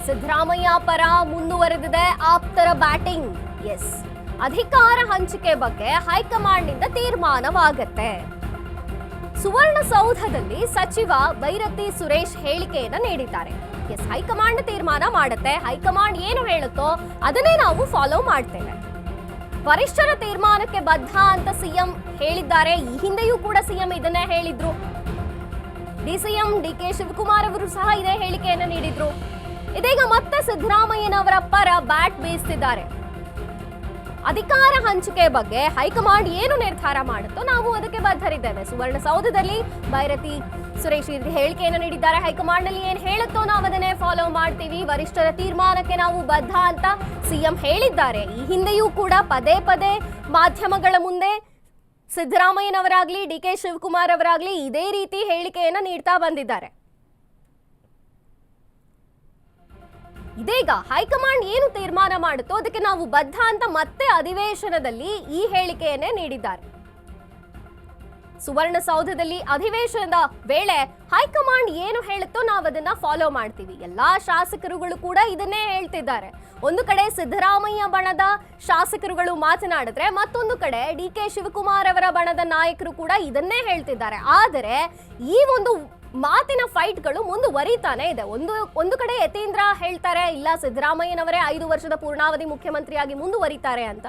ಸಿದ್ದರಾಮಯ್ಯ ಪರ ಮುಂದುವರೆದಿದೆ ಆಪ್ತರ ಬ್ಯಾಟಿಂಗ್. ಎಸ್, ಅಧಿಕಾರ ಹಂಚಿಕೆ ಬಗ್ಗೆ ಹೈಕಮಾಂಡ್ನಿಂದ ತೀರ್ಮಾನವಾಗತ್ತೆ. ಸುವರ್ಣಸೌಧದಲ್ಲಿ ಸಚಿವ ಬೈರತಿ ಸುರೇಶ್ ಹೇಳಿಕೆಯನ್ನ ನೀಡಿದ್ದಾರೆ. ಎಸ್, ಹೈಕಮಾಂಡ್ ತೀರ್ಮಾನ ಮಾಡುತ್ತೆ. ಹೈಕಮಾಂಡ್ ಏನು ಹೇಳುತ್ತೋ ಅದನ್ನೇ ನಾವು ಫಾಲೋ ಮಾಡ್ತೇವೆ. ವರಿಷ್ಠರ ತೀರ್ಮಾನಕ್ಕೆ ಬದ್ಧ ಅಂತ ಸಿಎಂ ಹೇಳಿದ್ದಾರೆ. ಈ ಹಿಂದೆಯೂ ಕೂಡ ಸಿಎಂ ಇದನ್ನೇ ಹೇಳಿದ್ರು. ಡಿಸಿಎಂ ಡಿಕೆ ಶಿವಕುಮಾರ್ ಅವರು ಸಹ ಇದೇ ಹೇಳಿಕೆಯನ್ನ ನೀಡಿದ್ರು. ಇದೀಗ ಮತ್ತೆ ಸಿದ್ದರಾಮಯ್ಯನವರ ಪರ ಬ್ಯಾಟ್ ಬೀಸ್ತಿದ್ದಾರೆ. ಅಧಿಕಾರ ಹಂಚಿಕೆ ಬಗ್ಗೆ ಹೈಕಮಾಂಡ್ ಏನು ನಿರ್ಧಾರ ಮಾಡುತ್ತೋ ನಾವು ಅದಕ್ಕೆ ಬದ್ಧರಿದ್ದೇವೆ. ಸುವರ್ಣಸೌಧದಲ್ಲಿ ಬೈರತಿ ಸುರೇಶ್ ಹೇಳಿಕೆಯನ್ನು ನೀಡಿದ್ದಾರೆ. ಹೈಕಮಾಂಡ್ ನಲ್ಲಿ ಏನ್ ಹೇಳುತ್ತೋ ನಾವು ಅದನ್ನೇ ಫಾಲೋ ಮಾಡ್ತೀವಿ. ವರಿಷ್ಠರ ತೀರ್ಮಾನಕ್ಕೆ ನಾವು ಬದ್ಧ ಅಂತ ಸಿಎಂ ಹೇಳಿದ್ದಾರೆ. ಈ ಹಿಂದೆಯೂ ಕೂಡ ಪದೇ ಪದೇ ಮಾಧ್ಯಮಗಳ ಮುಂದೆ ಸಿದ್ದರಾಮಯ್ಯನವರಾಗ್ಲಿ ಡಿಕೆ ಶಿವಕುಮಾರ್ ಅವರಾಗ್ಲಿ ಇದೇ ರೀತಿ ಹೇಳಿಕೆಯನ್ನ ನೀಡ್ತಾ ಬಂದಿದ್ದಾರೆ. ಇದೀಗ ಹೈಕಮಾಂಡ್ ಏನು ತೀರ್ಮಾನ ಮಾಡುತ್ತೋ ಅದಕ್ಕೆ ನಾವು ಬದ್ಧ ಅಂತ ಮತ್ತೆ ಅಧಿವೇಶನದಲ್ಲಿ ಈ ಹೇಳಿಕೆಯನ್ನೇ ನೀಡಿದ್ದಾರೆ. ಸುವರ್ಣಸೌಧದಲ್ಲಿ ಅಧಿವೇಶನದ ವೇಳೆ ಹೈಕಮಾಂಡ್ ಏನು ಹೇಳುತ್ತೋ ನಾವು ಅದನ್ನ ಫಾಲೋ ಮಾಡ್ತೀವಿ. ಎಲ್ಲಾ ಶಾಸಕರುಗಳು ಕೂಡ ಇದನ್ನೇ ಹೇಳ್ತಿದ್ದಾರೆ. ಒಂದು ಕಡೆ ಸಿದ್ದರಾಮಯ್ಯ ಬಣದ ಶಾಸಕರುಗಳು ಮಾತನಾಡಿದ್ರೆ ಮತ್ತೊಂದು ಕಡೆ ಡಿಕೆ ಶಿವಕುಮಾರ್ ಅವರ ಬಣದ ನಾಯಕರು ಕೂಡ ಇದನ್ನೇ ಹೇಳ್ತಿದ್ದಾರೆ. ಆದರೆ ಈ ಒಂದು ಮಾತಿನ ಫೈಟ್ಗಳು ಮುಂದುವರಿತಾನೆ ಇದೆ. ಒಂದು ಕಡೆ ಯತೀಂದ್ರ ಹೇಳ್ತಾರೆ ಇಲ್ಲ ಸಿದ್ದರಾಮಯ್ಯನವರೇ 5 ವರ್ಷದ ಪೂರ್ಣಾವಧಿ ಮುಖ್ಯಮಂತ್ರಿಯಾಗಿ ಮುಂದುವರಿತಾರೆ ಅಂತ.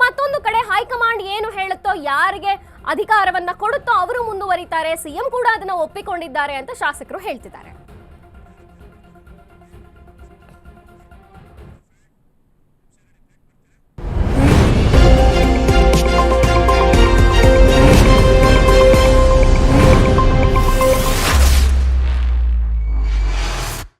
ಮತ್ತೊಂದು ಕಡೆ ಹೈಕಮಾಂಡ್ ಏನು ಹೇಳುತ್ತೋ ಯಾರಿಗೆ ಅಧಿಕಾರವನ್ನ ಕೊಡುತ್ತೋ ಅವರು ಮುಂದುವರಿತಾರೆ. ಸಿಎಂ ಕೂಡ ಅದನ್ನ ಒಪ್ಪಿಕೊಂಡಿದ್ದಾರೆ ಅಂತ ಶಾಸಕರು ಹೇಳ್ತಿದ್ದಾರೆ.